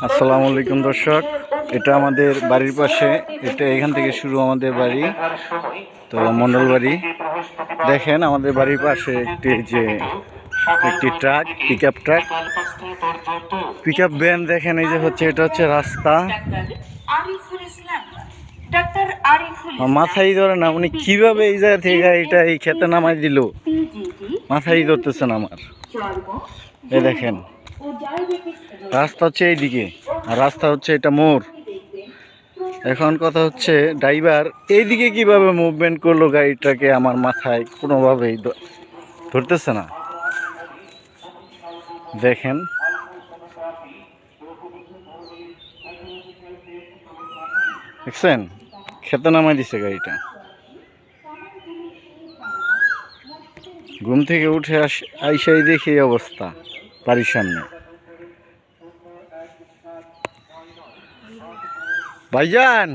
আসসালামু আলাইকুম দর্শক, এটা আমাদের বাড়ির পাশে, এটা এখান থেকে শুরু আমাদের বাড়ি। তো মন্ডল বাড়ি দেখেন, আমাদের বাড়ির পাশে একটি ট্রাক, পিক আপ ভ্যান দেখেন, এই যে হচ্ছে, এটা হচ্ছে রাস্তা। মাথায় ধরে না, উনি কিভাবে এই জায়গা থেকে গাড়িটা এই খেতে নামাই দিল, মাথায় ধরতেছে না আমার। এই দেখেন, রাস্তা হচ্ছে এইদিকে, আর রাস্তা হচ্ছে এটা মোড়। এখন কথা হচ্ছে, ড্রাইভার এইদিকে কিভাবে মুভমেন্ট করলো গাড়িটাকে, আমার মাথায় কোনোভাবেই ধরতেছে না। দেখেন, দেখছেন, খেতে নামাই দিছে গাড়িটা। ঘুম থেকে উঠে আইসাই দেখি এই অবস্থা বাড়ির সামনে। ভাইজান,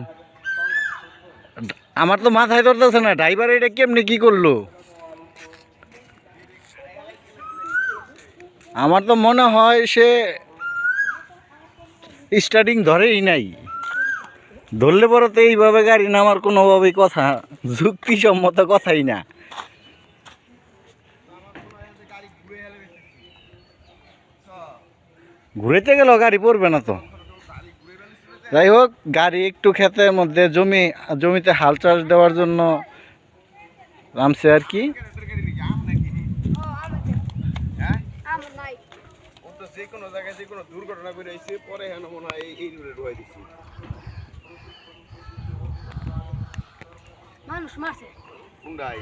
আমার তো মাথায় ধরতেছে না, ড্রাইভার এটা কেমনি কি করলো? আমার তো মনে হয় সে স্টার্টিং ধরেই নাই। ধরলে পরে তো এইভাবে গাড়ি নামার কোনোভাবেই কথা, যুক্তিসম্মত কথাই না। ঘুরেতে গেল গাড়ি পড়বে না তো। যাই হোক, গাড়ি একটু ক্ষেতের মধ্যে জমিতে হাল চাষ দেওয়ার জন্য নামছে আর কি। যেকোনো জায়গায় যেকোনো দুর্ঘটনা করে আইছে, পরে হেন মনে হয় এই রুটে ঢুকাই দিছি। মানুষ মারছে কোনটাই